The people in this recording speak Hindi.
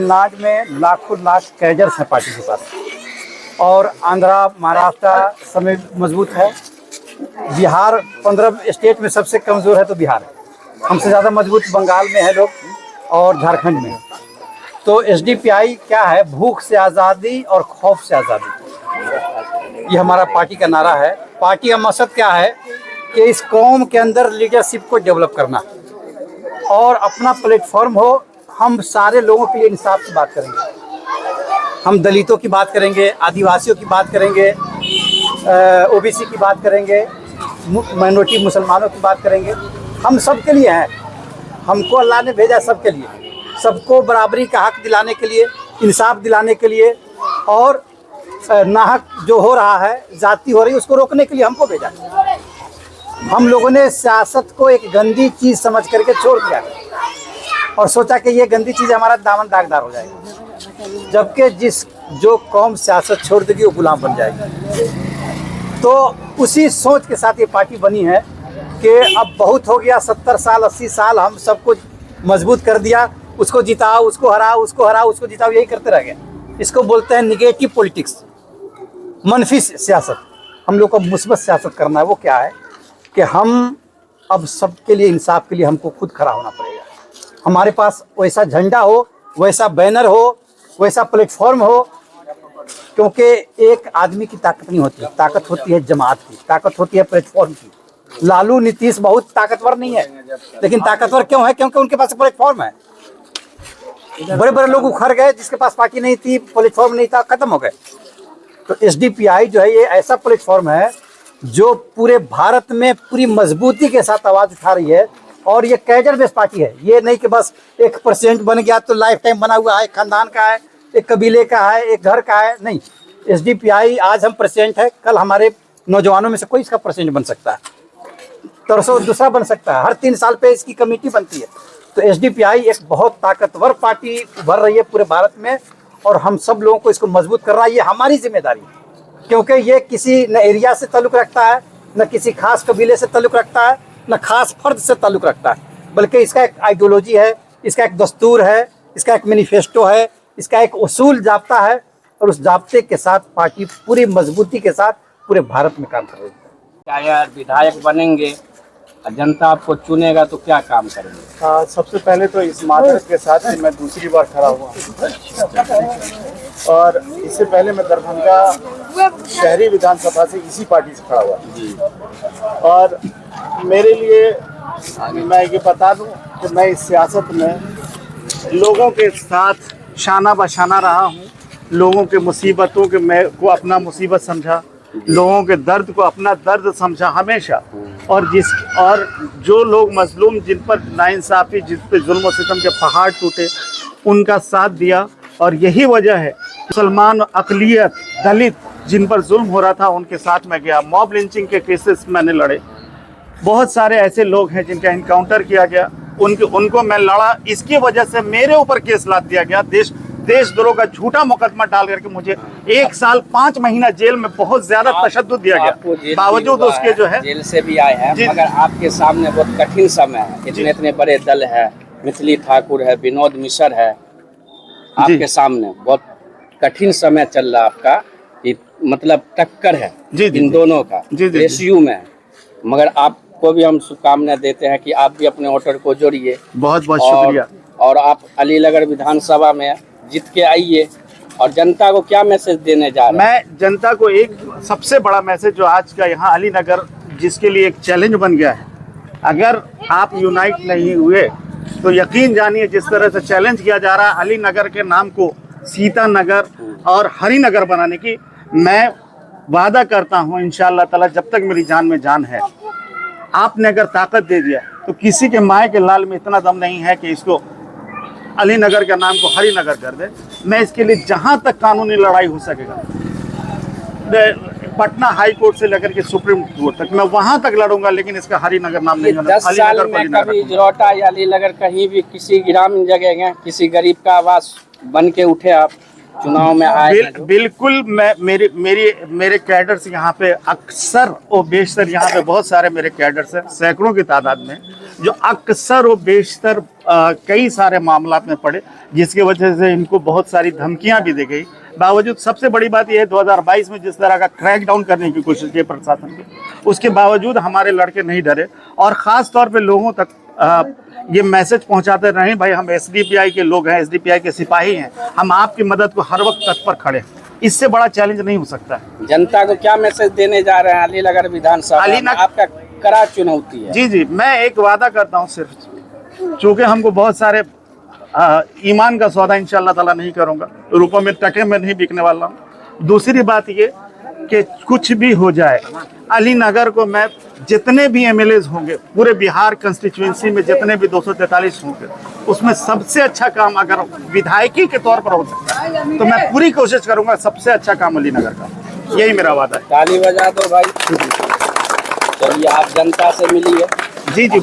तमिलनाडु में लाखों लाख कैडर्स हैं पार्टी के पास, और आंध्रा महाराष्ट्र समेत मजबूत है। बिहार 15 स्टेट में सबसे कमज़ोर है तो बिहार है, हमसे ज़्यादा मजबूत बंगाल में है लोग और झारखंड में। तो एसडीपीआई क्या है? भूख से आज़ादी और खौफ से आज़ादी, ये हमारा पार्टी का नारा है। पार्टी का मकसद क्या है कि इस कौम के अंदर लीडरशिप को डेवलप करना और अपना प्लेटफॉर्म हो। हम सारे लोगों के लिए इंसाफ की बात करेंगे, हम दलितों की बात करेंगे, आदिवासियों की बात करेंगे, ओबीसी की बात करेंगे, माइनॉरिटी मुसलमानों की बात करेंगे। हम सब के लिए हैं, हमको अल्लाह ने भेजा सबके लिए, सबको बराबरी का हक दिलाने के लिए, इंसाफ दिलाने के लिए, और नाहक जो हो रहा है, जाति हो रही है, उसको रोकने के लिए हमको भेजा। हम लोगों ने सियासत को एक गंदी चीज़ समझ करके छोड़ दिया और सोचा कि ये गंदी चीज़ हमारा दामन दागदार हो जाएगी, जबकि जो कौम सियासत छोड़ देगी वो गुलाम बन जाएगी। तो उसी सोच के साथ ये पार्टी बनी है कि अब बहुत हो गया, 70 साल 80 साल हम सब कुछ मजबूत कर दिया, उसको जिताओ, उसको हराओ, उसको हराओ, उसको जिताओ, यही करते रह गए। इसको बोलते हैं निगेटिव पॉलिटिक्स, मनफी सियासत। हम लोग को मुस्बत सियासत करना है। वो क्या है कि हम अब सबके लिए, इंसाफ के लिए हमको खुद खड़ा होना पड़ेगा। हमारे पास वैसा झंडा हो, वैसा बैनर हो, वैसा प्लेटफॉर्म हो, क्योंकि एक आदमी की ताकत नहीं होती, ताकत होती है जमात की, ताकत होती है प्लेटफॉर्म की। लालू नीतीश बहुत ताकतवर नहीं है, लेकिन ताकतवर क्यों है? क्योंकि उनके पास प्लेटफॉर्म है। बड़े बड़े लोग उखड़ गए, जिसके पास पार्टी नहीं थी, प्लेटफॉर्म नहीं था, खत्म हो गए। तो एसडीपीआई जो है, ये ऐसा प्लेटफॉर्म है जो पूरे भारत में पूरी मजबूती के साथ आवाज़ उठा रही है। और ये कैडर बेस्ड पार्टी है, ये नहीं कि बस एक प्रेसिडेंट बन गया तो लाइफ टाइम बना हुआ है, एक खानदान का है, एक कबीले का है, एक घर का है। नहीं, एसडीपीआई आज हम प्रेसिडेंट है, कल हमारे नौजवानों में से कोई इसका प्रेसिडेंट बन सकता है, तरसों दूसरा बन सकता है। हर 3 साल पे इसकी कमेटी बनती है। तो एसडीपीआई एक बहुत ताकतवर पार्टी उभर रही है पूरे भारत में, और हम सब लोगों को इसको मजबूत कर रहा है। ये हमारी जिम्मेदारी है, क्योंकि ये किसी न एरिया से ताल्लुक़ रखता है, न किसी खास कबीले से ताल्लुक़ रखता है, न खास फर्द से ताल्लुक़ रखता है, बल्कि इसका एक आइडियोलॉजी है, इसका एक दस्तूर है, इसका एक मैनिफेस्टो है, इसका एक उसूल जाब्ता है, और उस जाब्ते के साथ पार्टी पूरी मजबूती के साथ पूरे भारत में काम कर रही है। क्या यार, विधायक बनेंगे, जनता आपको चुनेगा तो क्या काम करेंगे? सबसे पहले तो इस मातहत के साथ ही मैं दूसरी बार खड़ा हुआ हूँ, और इससे पहले मैं दरभंगा शहरी विधानसभा से इसी पार्टी से खड़ा हुआ। और मेरे लिए, मैं ये बता दूं कि मैं इस सियासत में लोगों के साथ शाना बशाना रहा हूँ, लोगों के मुसीबतों के मैं को अपना मुसीबत समझा, लोगों के दर्द को अपना दर्द समझा हमेशा। और जो लोग मजलूम, जिन पर नाइंसाफ़ी, जिन पर जुल्म और सितम के पहाड़ टूटे, उनका साथ दिया। और यही वजह है मुसलमान, अक़लियत, दलित जिन पर जुल्म हो रहा था, उनके साथ मैं गया। मॉब लिंचिंग के केसेस मैंने लड़े। बहुत सारे ऐसे लोग हैं जिनका इनकाउंटर किया गया, उनको मैं लड़ा। इसकी वजह से मेरे ऊपर केस लाद दिया गया, देशद्रोह का झूठा मुकदमा डाल करके मुझे 1 साल 5 महीना जेल में बहुत ज्यादा तशद्दुद दिया गया। बावजूद उसके जो है जेल से भी आए हैं, मगर आपके सामने बहुत कठिन समय है। इतने बड़े दल है, मिथिली ठाकुर है, विनोद मिश्र है, आपके सामने बहुत कठिन समय चल रहा आपका। मतलब टक्कर है इन दोनों का, रेशियो में। मगर आपको भी हम शुभकामनाएं देते हैं कि आप भी अपने वोटर को जोड़िए। बहुत बहुत शुक्रिया। और आप अलीनगर विधानसभा में जीत के आइए। और जनता को क्या मैसेज देने जा रहे हैं? मैं जनता को एक सबसे बड़ा मैसेज, जो आज का यहाँ अलीनगर जिसके लिए एक चैलेंज बन गया है, अगर आप यूनाइट नहीं हुए तो यकीन जानिए, जिस तरह से चैलेंज किया जा रहा है अलीनगर के नाम को सीता नगर और हरिनगर बनाने की, मैं वादा करता हूँ इंशाअल्लाह ताला, जब तक मेरी जान में जान है, आपने अगर ताकत दे दिया तो किसी के माए के लाल में इतना दम नहीं है कि इसको अलीनगर के नाम को हरिनगर कर दे। मैं इसके लिए जहां तक कानूनी लड़ाई हो सकेगा, पटना हाई कोर्ट से लेकर के सुप्रीम कोर्ट तक, मैं वहां तक लड़ूंगा, लेकिन इसका हरिनगर नाम नहीं होना। 10 साल में कभी जरौटा या अलीनगर कहीं भी किसी ग्रामीण जगह गए, किसी गरीब का आवास बन के उठे आप? चुनाव में आए हैं जो। बिल्कुल। मैं मेरे कैडर्स यहाँ पे अक्सर और बेशतर, यहाँ पे बहुत सारे मेरे कैडर्स हैं, सैकड़ों की तादाद में, जो अक्सर और बेशतर कई सारे मामला में पड़े, जिसकी वजह से इनको बहुत सारी धमकियां भी दी गई। बावजूद सबसे बड़ी बात यह है 2022 में जिस तरह का क्रैक डाउन करने की कोशिश की प्रशासन की, उसके बावजूद हमारे लड़के नहीं डरे और ख़ास तौर पे लोगों तक ये मैसेज पहुंचाते रहे, भाई हम एसडीपीआई के लोग हैं, एसडीपीआई के सिपाही हैं, हम आपकी मदद को हर वक्त तत्पर खड़े हैं। इससे बड़ा चैलेंज नहीं हो सकता है। जनता को क्या मैसेज देने जा रहे हैं अलीनगर विधानसभा में? आपका कड़ा चुनौती है। जी जी, मैं एक वादा करता हूँ सिर्फ, चूँकि हमको बहुत सारे ईमान का सौदा इंशाअल्लाह ताला नहीं करूँगा, रुपयों में टके में नहीं बिकने वाला हूँ। दूसरी बात ये कि कुछ भी हो जाए, अलीनगर को मैं जितने भी एमएलएज होंगे पूरे बिहार कंस्टिट्यूएंसी में, जितने भी 243 होंगे, उसमें सबसे अच्छा काम अगर विधायकी के तौर पर हो सकता है तो मैं पूरी कोशिश करूंगा सबसे अच्छा काम अलीनगर का। यही मेरा वादा है। ताली बजा दो भाई। चलिए, आप जनता से मिलिए। जी जी।